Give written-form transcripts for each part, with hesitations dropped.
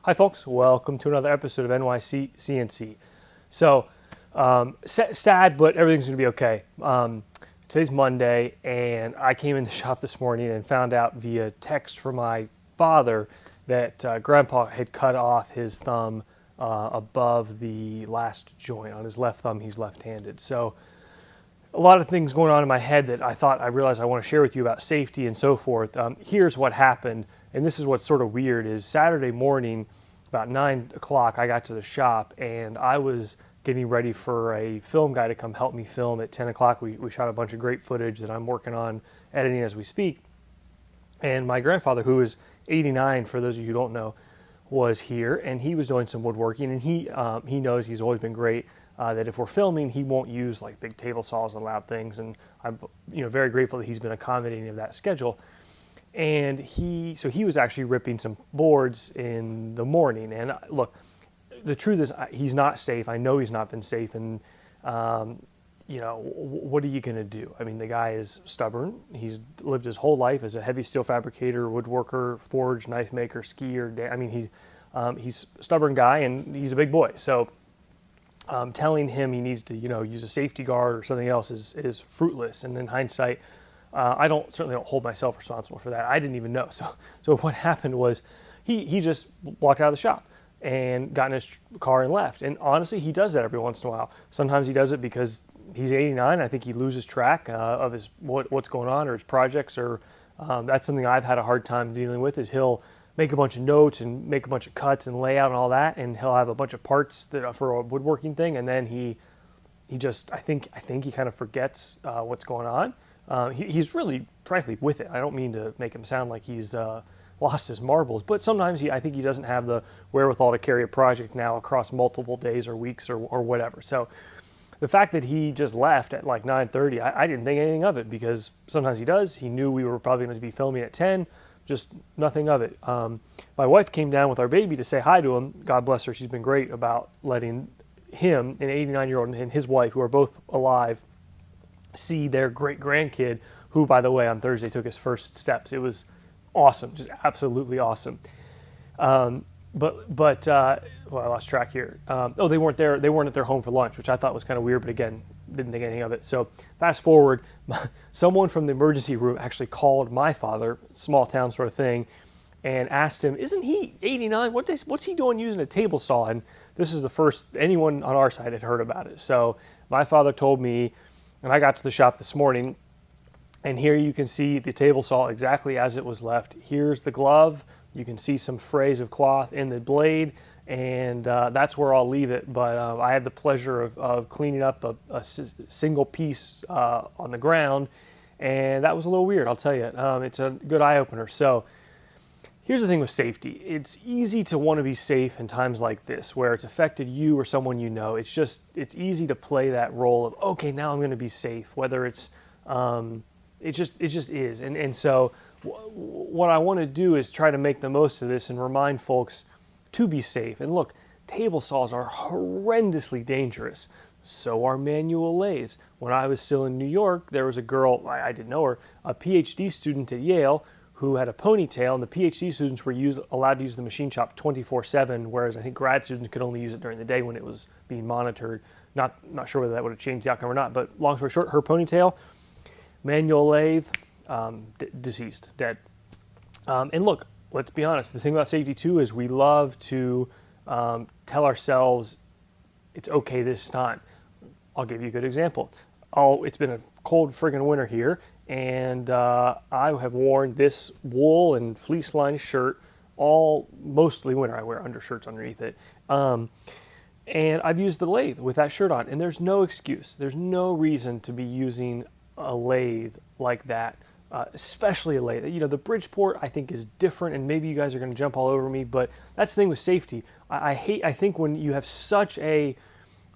Hi folks, welcome to another episode of NYC CNC. So, sad, but everything's gonna be okay. Today's Monday, and I came in the shop this morning and found out via text from my father that Grandpa had cut off his thumb above the last joint on his left thumb. He's left-handed. So, a lot of things going on in my head that I realized I want to share with you about safety and so forth. Here's what happened, and this is what's sort of weird, is Saturday morning, about 9 o'clock, I got to the shop, and I was getting ready for a film guy to come help me film at 10 o'clock. We shot a bunch of great footage that I'm working on editing as we speak. And my grandfather, who is 89, for those of you who don't know, was here, and he was doing some woodworking, and he knows, he's always been great, that if we're filming, he won't use like big table saws and loud things, and I'm very grateful that he's been accommodating of that schedule. And he was actually ripping some boards in the morning. And look, the truth is he's not safe. I know he's not been safe, and what are you going to do? I mean, the guy is stubborn. He's lived his whole life as a heavy steel fabricator, woodworker, forge, knife maker, skier. I mean, he's a stubborn guy, and he's a big boy. So telling him he needs to, use a safety guard or something else is fruitless. And in hindsight, I certainly don't hold myself responsible for that. I didn't even know. So what happened was he just walked out of the shop and got in his car and left. And honestly, he does that every once in a while. Sometimes he does it because he's 89. I think he loses track of his what's going on or his projects, or that's something I've had a hard time dealing with, is he'll make a bunch of notes and make a bunch of cuts and layout and all that, and he'll have a bunch of parts that are for a woodworking thing, and then he just, I think he kind of forgets what's going on. He's really, frankly, with it. I don't mean to make him sound like he's lost his marbles, but sometimes I think he doesn't have the wherewithal to carry a project now across multiple days or weeks or whatever. So the fact that he just left at like 9:30, I didn't think anything of it, because sometimes he does. He knew we were probably going to be filming at 10, just nothing of it. My wife came down with our baby to say hi to him. God bless her. She's been great about letting him, an 89-year-old, and his wife, who are both alive, see their great grandkid, who, by the way, on Thursday took his first steps. It was awesome, just absolutely awesome. But I lost track here. They weren't there. They weren't at their home for lunch, which I thought was kind of weird, but again, didn't think anything of it. So fast forward, someone from the emergency room actually called my father, small town sort of thing, and asked him, "Isn't he 89? What's he doing using a table saw?" And this is the first anyone on our side had heard about it. So my father told me, and I got to the shop this morning, and here you can see the table saw exactly as it was left. Here's the glove. You can see some frays of cloth in the blade, and that's where I'll leave it. But I had the pleasure of cleaning up a single piece on the ground, and that was a little weird, I'll tell you. It's a good eye-opener. So here's the thing with safety. It's easy to want to be safe in times like this, where it's affected you or someone you know. It's easy to play that role of, okay, now I'm going to be safe, whether it's, it just is. And so what I want to do is try to make the most of this and remind folks to be safe. And look, table saws are horrendously dangerous. So are manual lathes. When I was still in New York, there was a girl, I didn't know her, a PhD student at Yale, who had a ponytail, and the PhD students were allowed to use the machine shop 24/7, whereas I think grad students could only use it during the day when it was being monitored. Not sure whether that would have changed the outcome or not, but long story short, her ponytail, manual lathe, deceased, dead. And look, let's be honest, the thing about safety too is we love to tell ourselves it's okay this time. I'll give you a good example. It's been a cold friggin' winter here, and I have worn this wool and fleece lined shirt mostly winter. I wear undershirts underneath it. And I've used the lathe with that shirt on, and there's no excuse. There's no reason to be using a lathe like that, especially a lathe. The Bridgeport I think is different, and maybe you guys are going to jump all over me, but that's the thing with safety. I think when you have such a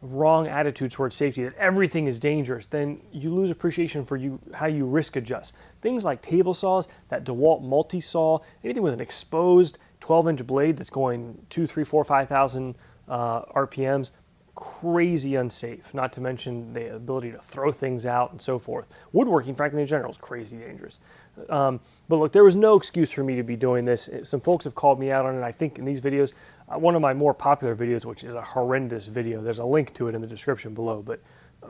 wrong attitude towards safety, that everything is dangerous, then you lose appreciation for how you risk adjust. Things like table saws, that DeWalt multi-saw, anything with an exposed 12-inch blade that's going 2, 3, 4, 5,000 RPMs, crazy unsafe, not to mention the ability to throw things out and so forth. Woodworking, frankly, in general, is crazy dangerous. But look, there was no excuse for me to be doing this. Some folks have called me out on it. I think in these videos, one of my more popular videos, which is a horrendous video, there's a link to it in the description below, but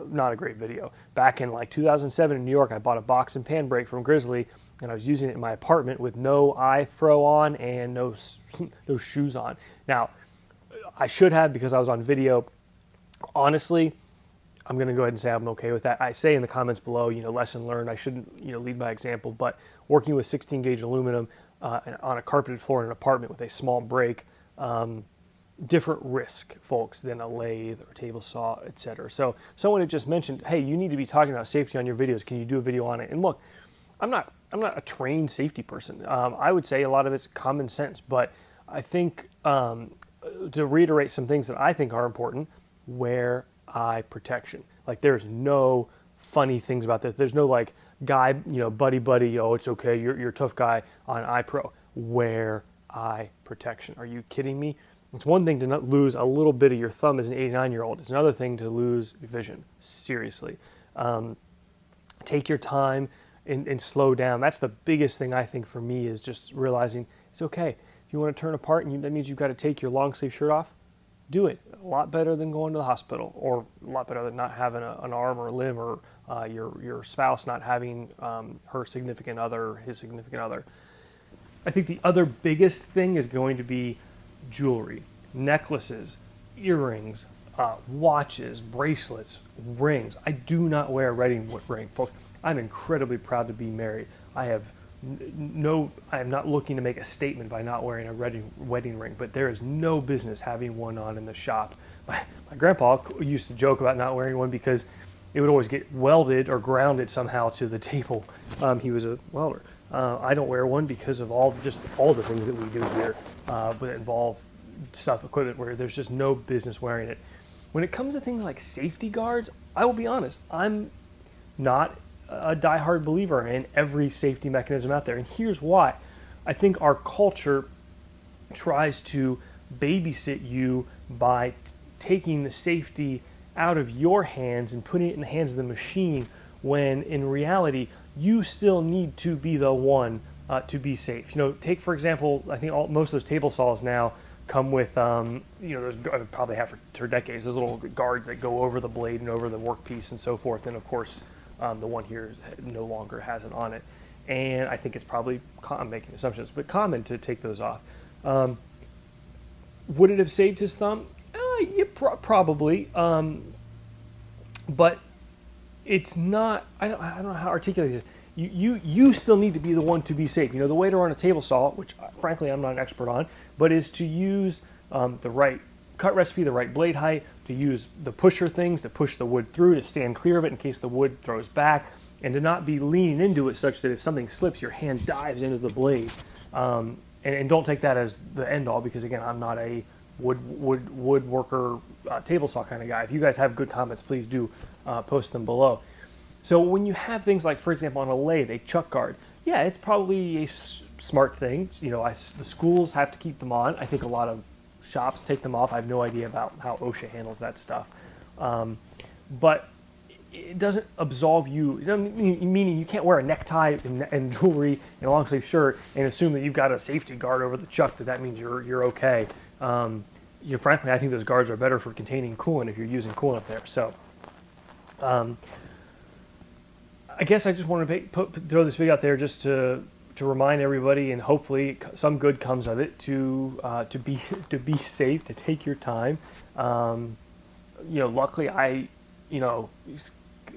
not a great video. Back in like 2007 in New York, I bought a box and pan brake from Grizzly, and I was using it in my apartment with no iPro on and no shoes on. Now, I should have, because I was on video. Honestly, I'm going to go ahead and say I'm okay with that. I say in the comments below, lesson learned. I shouldn't, lead by example, but working with 16 gauge aluminum on a carpeted floor in an apartment with a small brake, different risk, folks, than a lathe or table saw, etc. So someone had just mentioned, hey, you need to be talking about safety on your videos. Can you do a video on it? And look, I'm not a trained safety person. I would say a lot of it's common sense, but I think to reiterate some things that I think are important, wear eye protection. Like, there's no funny things about this. There's no like guy, buddy, oh, it's okay, you're a tough guy on iPro. Wear eye protection. Are you kidding me? It's one thing to not lose a little bit of your thumb as an 89-year-old. It's another thing to lose vision. Seriously. Take your time and slow down. That's the biggest thing I think for me, is just realizing it's okay. If you want to turn apart and that means you've got to take your long sleeve shirt off, do it. A lot better than going to the hospital, or a lot better than not having an arm or a limb, or your spouse not having her significant other, his significant other. I think the other biggest thing is going to be jewelry, necklaces, earrings, watches, bracelets, rings. I do not wear a wedding ring, folks. I'm incredibly proud to be married. I am not looking to make a statement by not wearing a wedding ring, but there is no business having one on in the shop. My grandpa used to joke about not wearing one because it would always get welded or grounded somehow to the table. He was a welder. I don't wear one because of all the things that we do here that involve equipment where there's just no business wearing it. When it comes to things like safety guards, I will be honest, I'm not a diehard believer in every safety mechanism out there. And here's why. I think our culture tries to babysit you by taking the safety out of your hands and putting it in the hands of the machine, when in reality, you still need to be the one to be safe. Take for example, I think most of those table saws now come with, those probably have for decades, those little guards that go over the blade and over the workpiece and so forth. And of course, the one here no longer has it on it. And I think it's probably, I'm making assumptions, but common to take those off. Would it have saved his thumb? Yeah, probably. But it's not, I don't know how to articulate this. You still need to be the one to be safe. The way to run a table saw, which frankly I'm not an expert on, but is to use the right cut recipe, the right blade height, to use the pusher things to push the wood through, to stand clear of it in case the wood throws back, and to not be leaning into it such that if something slips, your hand dives into the blade. And don't take that as the end all, because again, I'm not a woodworker table saw kind of guy. If you guys have good comments, please do post them below. So when you have things like, for example, on a lathe, a chuck guard, yeah, it's probably a smart thing. The schools have to keep them on. I think a lot of shops take them off. I have no idea about how OSHA handles that stuff. But it doesn't absolve you. Meaning you can't wear a necktie and jewelry and a long sleeve shirt and assume that you've got a safety guard over the chuck, that means you're okay. Frankly, I think those guards are better for containing coolant if you're using coolant there. So I guess I just want to throw this video out there just to remind everybody, and hopefully some good comes of it, to be safe, to take your time. Luckily it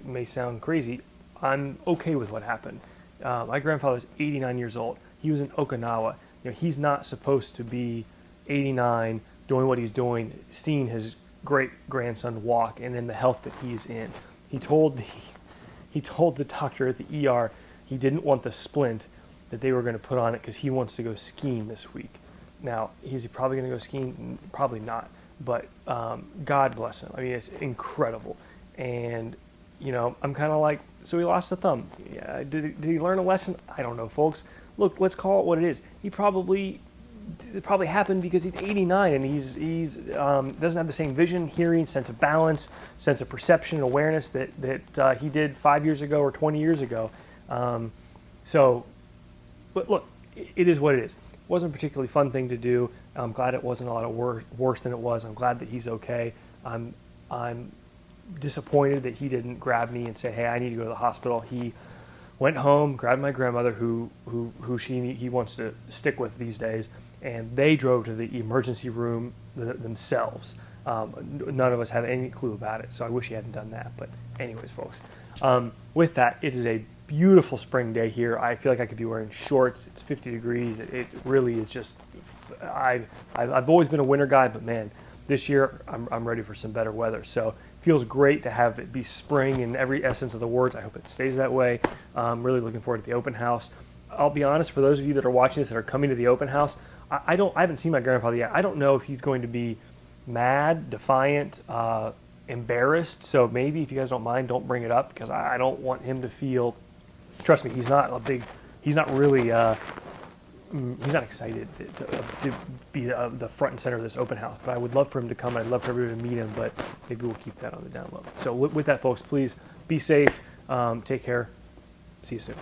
may sound crazy, I'm okay with what happened. My grandfather's 89 years old. He was in Okinawa. He's not supposed to be 89 doing what he's doing, seeing his great grandson walk, and in the health that he's in. He told the doctor at the ER he didn't want the splint that they were going to put on it because he wants to go skiing this week. Now, is he probably going to go skiing? Probably not. But God bless him. I mean, it's incredible. And, I'm kind of like, so he lost a thumb. Yeah, did he learn a lesson? I don't know, folks. Look, let's call it what it is. He probably it probably happened because he's 89 and he's doesn't have the same vision, hearing, sense of balance, sense of perception, awareness that he did 5 years ago or 20 years ago. But look, it is what it is. It wasn't a particularly fun thing to do. I'm glad it wasn't a lot of worse than it was. I'm glad that he's okay. I'm disappointed that he didn't grab me and say, "Hey, I need to go to the hospital." He went home, grabbed my grandmother, who he wants to stick with these days, and they drove to the emergency room themselves. None of us have any clue about it, so I wish he hadn't done that. But anyways, folks, with that, it is a beautiful spring day here. I feel like I could be wearing shorts. It's 50 degrees. It really is just. I've always been a winter guy, but man, this year I'm ready for some better weather. So feels great to have it be spring in every essence of the words. I hope it stays that way. I'm really looking forward to the open house. I'll be honest, for those of you that are watching this that are coming to the open house, I haven't seen my grandfather yet. I don't know if he's going to be mad, defiant, embarrassed. So maybe if you guys don't mind, don't bring it up, because I don't want him to feel. Trust me, he's not really. He's not excited to be the front and center of this open house, but I would love for him to come. I'd love for everybody to meet him, but maybe we'll keep that on the down low. So with that, folks, please be safe. Take care. See you soon.